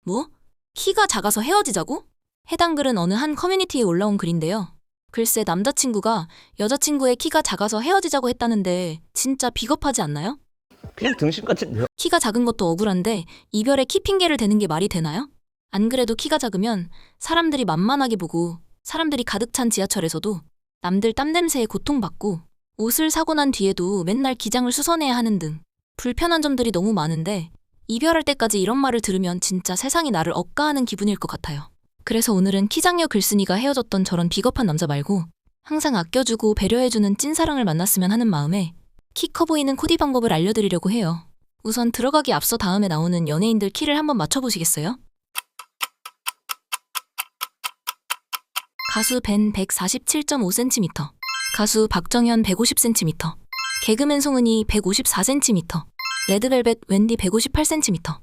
뭐? 키가 작아서 헤어지자고? 해당 글은 어느 한 커뮤니티에 올라온 글인데요. 글쎄 남자친구가 여자친구의 키가 작아서 헤어지자고 했다는데 진짜 비겁하지 않나요? 그냥 등신 같은데요? 키가 작은 것도 억울한데 이별에 키 핑계를 대는 게 말이 되나요? 안 그래도 키가 작으면 사람들이 만만하게 보고 사람들이 가득 찬 지하철에서도 남들 땀냄새에 고통받고 옷을 사고 난 뒤에도 맨날 기장을 수선해야 하는 등 불편한 점들이 너무 많은데 이별할 때까지 이런 말을 들으면 진짜 세상이 나를 억까하는 기분일 것 같아요. 그래서 오늘은 키장녀 글쓴이가 헤어졌던 저런 비겁한 남자 말고 항상 아껴주고 배려해주는 찐사랑을 만났으면 하는 마음에 키 커 보이는 코디 방법을 알려드리려고 해요. 우선 들어가기 앞서 다음에 나오는 연예인들 키를 한번 맞춰보시겠어요? 가수 벤 147.5cm, 가수 박정현 150cm, 개그맨 송은이 154cm, 레드벨벳 웬디 158cm,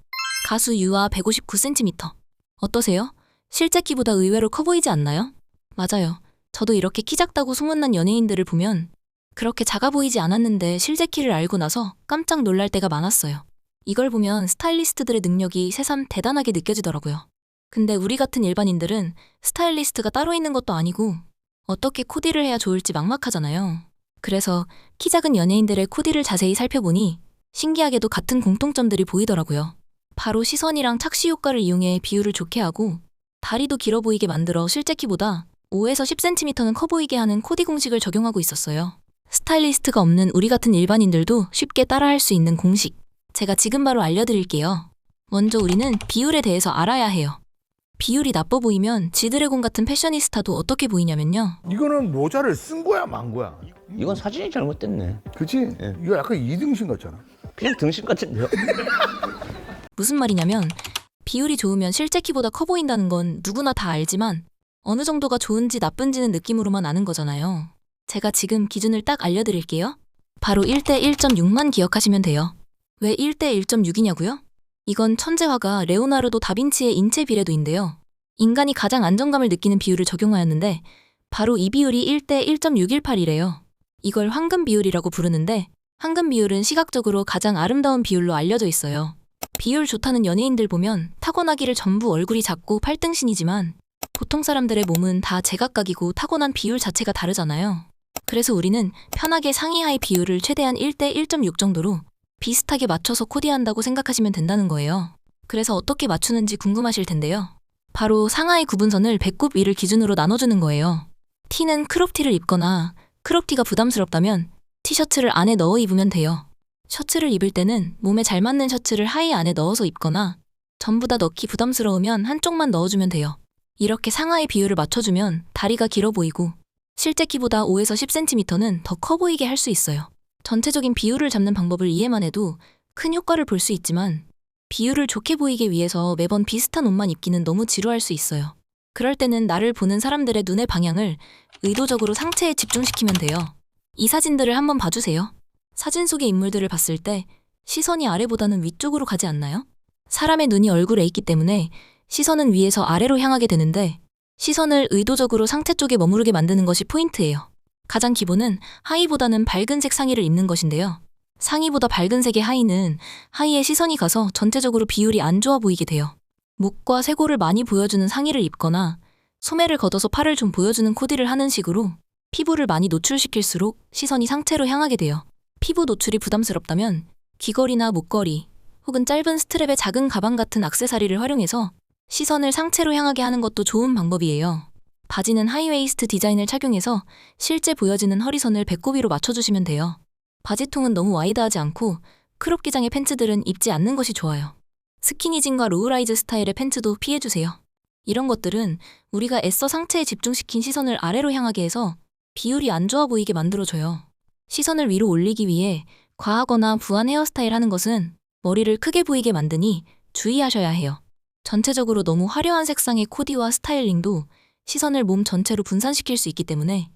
가수 유아 159cm. 어떠세요? 실제 키보다 의외로 커 보이지 않나요? 맞아요. 저도 이렇게 키 작다고 소문난 연예인들을 보면 그렇게 작아 보이지 않았는데 실제 키를 알고 나서 깜짝 놀랄 때가 많았어요. 이걸 보면 스타일리스트들의 능력이 새삼 대단하게 느껴지더라고요. 근데 우리 같은 일반인들은 스타일리스트가 따로 있는 것도 아니고 어떻게 코디를 해야 좋을지 막막하잖아요. 그래서 키 작은 연예인들의 코디를 자세히 살펴보니 신기하게도 같은 공통점들이 보이더라고요. 바로 시선이랑 착시 효과를 이용해 비율을 좋게 하고 다리도 길어 보이게 만들어 실제 키보다 5에서 10cm는 커 보이게 하는 코디 공식을 적용하고 있었어요. 스타일리스트가 없는 우리 같은 일반인들도 쉽게 따라할 수 있는 공식. 제가 지금 바로 알려드릴게요. 먼저 우리는 비율에 대해서 알아야 해요. 비율이 나빠 보이면 지드래곤 같은 패셔니스타도 어떻게 보이냐면요. 이거는 모자를 쓴 거야 만 거야? 이건 사진이 잘못됐네. 그치? 예. 이거 약간 이등신 같잖아. 그냥 등신 같은데요? 무슨 말이냐면 비율이 좋으면 실제 키보다 커 보인다는 건 누구나 다 알지만 어느 정도가 좋은지 나쁜지는 느낌으로만 아는 거잖아요. 제가 지금 기준을 딱 알려드릴게요. 바로 1대 1.6만 기억하시면 돼요. 왜 1대 1.6이냐고요? 이건 천재화가 레오나르도 다빈치의 인체 비례도인데요. 인간이 가장 안정감을 느끼는 비율을 적용하였는데 바로 이 비율이 1대 1.618이래요. 이걸 황금 비율이라고 부르는데 황금 비율은 시각적으로 가장 아름다운 비율로 알려져 있어요. 비율 좋다는 연예인들 보면 타고나기를 전부 얼굴이 작고 팔등신이지만 보통 사람들의 몸은 다 제각각이고 타고난 비율 자체가 다르잖아요. 그래서 우리는 편하게 상의 하의 비율을 최대한 1대 1.6 정도로 비슷하게 맞춰서 코디한다고 생각하시면 된다는 거예요. 그래서 어떻게 맞추는지 궁금하실 텐데요. 바로 상하의 구분선을 배꼽 위를 기준으로 나눠주는 거예요. 티는 크롭티를 입거나 크롭티가 부담스럽다면 티셔츠를 안에 넣어 입으면 돼요. 셔츠를 입을 때는 몸에 잘 맞는 셔츠를 하의 안에 넣어서 입거나 전부 다 넣기 부담스러우면 한쪽만 넣어주면 돼요. 이렇게 상하의 비율을 맞춰주면 다리가 길어 보이고 실제 키보다 5에서 10cm는 더 커 보이게 할 수 있어요. 전체적인 비율을 잡는 방법을 이해만 해도 큰 효과를 볼 수 있지만 비율을 좋게 보이기 위해서 매번 비슷한 옷만 입기는 너무 지루할 수 있어요. 그럴 때는 나를 보는 사람들의 눈의 방향을 의도적으로 상체에 집중시키면 돼요. 이 사진들을 한번 봐주세요. 사진 속의 인물들을 봤을 때 시선이 아래보다는 위쪽으로 가지 않나요? 사람의 눈이 얼굴에 있기 때문에 시선은 위에서 아래로 향하게 되는데 시선을 의도적으로 상체 쪽에 머무르게 만드는 것이 포인트예요. 가장 기본은 하의보다는 밝은 색 상의를 입는 것인데요. 상의보다 밝은 색의 하의는 하의에 시선이 가서 전체적으로 비율이 안 좋아 보이게 돼요. 목과 쇄골을 많이 보여주는 상의를 입거나 소매를 걷어서 팔을 좀 보여주는 코디를 하는 식으로 피부를 많이 노출시킬수록 시선이 상체로 향하게 돼요. 피부 노출이 부담스럽다면 귀걸이나 목걸이 혹은 짧은 스트랩의 작은 가방 같은 액세서리를 활용해서 시선을 상체로 향하게 하는 것도 좋은 방법이에요. 바지는 하이웨이스트 디자인을 착용해서 실제 보여지는 허리선을 배꼽 위로 맞춰주시면 돼요. 바지통은 너무 와이드하지 않고 크롭 기장의 팬츠들은 입지 않는 것이 좋아요. 스키니진과 로우라이즈 스타일의 팬츠도 피해주세요. 이런 것들은 우리가 애써 상체에 집중시킨 시선을 아래로 향하게 해서 비율이 안 좋아 보이게 만들어줘요. 시선을 위로 올리기 위해 과하거나 부한 헤어스타일 하는 것은 머리를 크게 보이게 만드니 주의하셔야 해요. 전체적으로 너무 화려한 색상의 코디와 스타일링도 시선을 몸 전체로 분산시킬 수 있기 때문에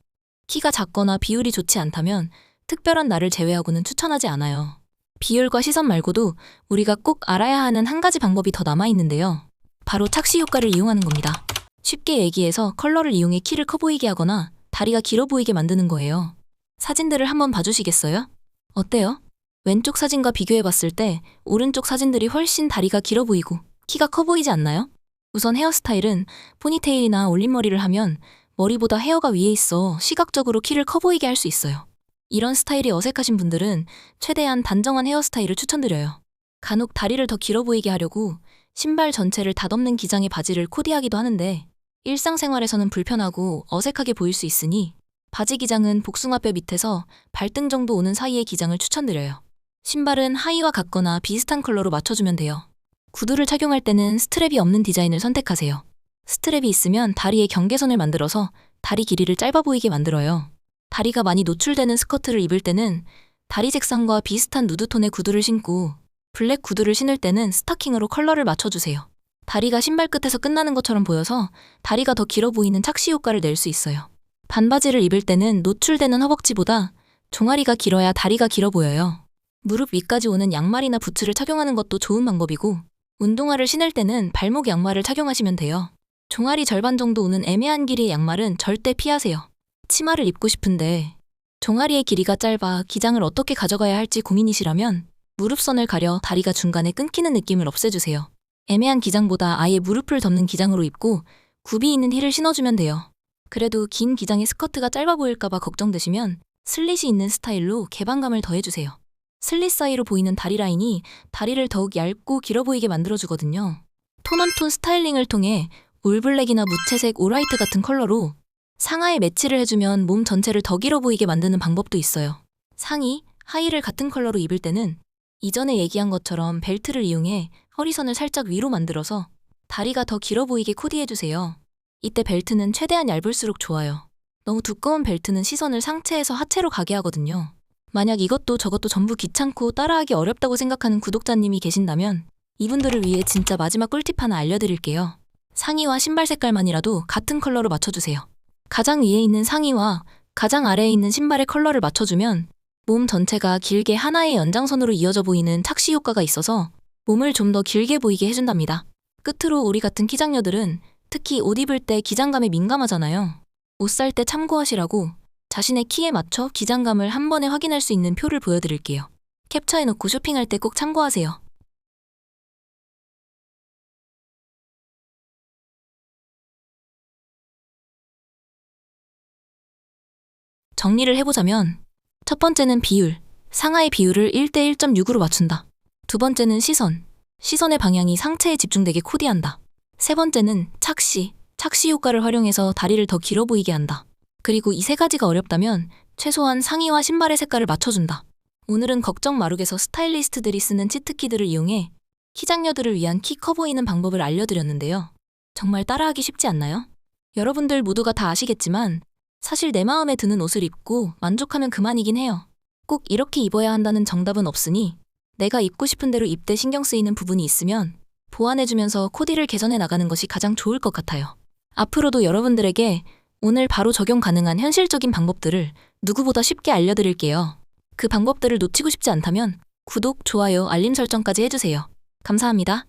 키가 작거나 비율이 좋지 않다면 특별한 날을 제외하고는 추천하지 않아요. 비율과 시선 말고도 우리가 꼭 알아야 하는 한 가지 방법이 더 남아있는데요. 바로 착시 효과를 이용하는 겁니다. 쉽게 얘기해서 컬러를 이용해 키를 커 보이게 하거나 다리가 길어 보이게 만드는 거예요. 사진들을 한번 봐주시겠어요? 어때요? 왼쪽 사진과 비교해봤을 때 오른쪽 사진들이 훨씬 다리가 길어 보이고 키가 커 보이지 않나요? 우선 헤어스타일은 포니테일이나 올림머리를 하면 머리보다 헤어가 위에 있어 시각적으로 키를 커 보이게 할 수 있어요. 이런 스타일이 어색하신 분들은 최대한 단정한 헤어스타일을 추천드려요. 간혹 다리를 더 길어 보이게 하려고 신발 전체를 다 덮는 기장의 바지를 코디하기도 하는데 일상생활에서는 불편하고 어색하게 보일 수 있으니 바지 기장은 복숭아뼈 밑에서 발등 정도 오는 사이의 기장을 추천드려요. 신발은 하의와 같거나 비슷한 컬러로 맞춰주면 돼요. 구두를 착용할 때는 스트랩이 없는 디자인을 선택하세요. 스트랩이 있으면 다리에 경계선을 만들어서 다리 길이를 짧아 보이게 만들어요. 다리가 많이 노출되는 스커트를 입을 때는 다리 색상과 비슷한 누드톤의 구두를 신고 블랙 구두를 신을 때는 스타킹으로 컬러를 맞춰주세요. 다리가 신발 끝에서 끝나는 것처럼 보여서 다리가 더 길어 보이는 착시 효과를 낼 수 있어요. 반바지를 입을 때는 노출되는 허벅지보다 종아리가 길어야 다리가 길어 보여요. 무릎 위까지 오는 양말이나 부츠를 착용하는 것도 좋은 방법이고 운동화를 신을 때는 발목 양말을 착용하시면 돼요. 종아리 절반 정도 오는 애매한 길이의 양말은 절대 피하세요. 치마를 입고 싶은데 종아리의 길이가 짧아 기장을 어떻게 가져가야 할지 고민이시라면 무릎선을 가려 다리가 중간에 끊기는 느낌을 없애주세요. 애매한 기장보다 아예 무릎을 덮는 기장으로 입고 굽이 있는 힐을 신어주면 돼요. 그래도 긴 기장의 스커트가 짧아 보일까봐 걱정되시면 슬릿이 있는 스타일로 개방감을 더해주세요. 슬릿 사이로 보이는 다리 라인이 다리를 더욱 얇고 길어 보이게 만들어주거든요. 톤온톤 스타일링을 통해 올블랙이나 무채색, 오라이트 같은 컬러로 상하에 매치를 해주면 몸 전체를 더 길어 보이게 만드는 방법도 있어요. 상의, 하의를 같은 컬러로 입을 때는 이전에 얘기한 것처럼 벨트를 이용해 허리선을 살짝 위로 만들어서 다리가 더 길어 보이게 코디해주세요. 이때 벨트는 최대한 얇을수록 좋아요. 너무 두꺼운 벨트는 시선을 상체에서 하체로 가게 하거든요. 만약 이것도 저것도 전부 귀찮고 따라하기 어렵다고 생각하는 구독자님이 계신다면 이분들을 위해 진짜 마지막 꿀팁 하나 알려드릴게요. 상의와 신발 색깔만이라도 같은 컬러로 맞춰주세요. 가장 위에 있는 상의와 가장 아래에 있는 신발의 컬러를 맞춰주면 몸 전체가 길게 하나의 연장선으로 이어져 보이는 착시 효과가 있어서 몸을 좀 더 길게 보이게 해준답니다. 끝으로 우리 같은 키장녀들은 특히 옷 입을 때 기장감에 민감하잖아요. 옷 살 때 참고하시라고 자신의 키에 맞춰 기장감을 한 번에 확인할 수 있는 표를 보여드릴게요. 캡처해놓고 쇼핑할 때 꼭 참고하세요. 정리를 해보자면 첫 번째는 비율, 상하의 비율을 1대 1.6으로 맞춘다. 두 번째는 시선, 시선의 방향이 상체에 집중되게 코디한다. 세 번째는 착시, 착시 효과를 활용해서 다리를 더 길어 보이게 한다. 그리고 이 세 가지가 어렵다면 최소한 상의와 신발의 색깔을 맞춰준다. 오늘은 걱정 마룩에서 스타일리스트들이 쓰는 치트키들을 이용해 키장녀들을 위한 키 커 보이는 방법을 알려드렸는데요. 정말 따라하기 쉽지 않나요? 여러분들 모두가 다 아시겠지만 사실 내 마음에 드는 옷을 입고 만족하면 그만이긴 해요. 꼭 이렇게 입어야 한다는 정답은 없으니 내가 입고 싶은 대로 입되 신경 쓰이는 부분이 있으면 보완해주면서 코디를 개선해 나가는 것이 가장 좋을 것 같아요. 앞으로도 여러분들에게 오늘 바로 적용 가능한 현실적인 방법들을 누구보다 쉽게 알려드릴게요. 그 방법들을 놓치고 싶지 않다면 구독, 좋아요, 알림 설정까지 해주세요. 감사합니다.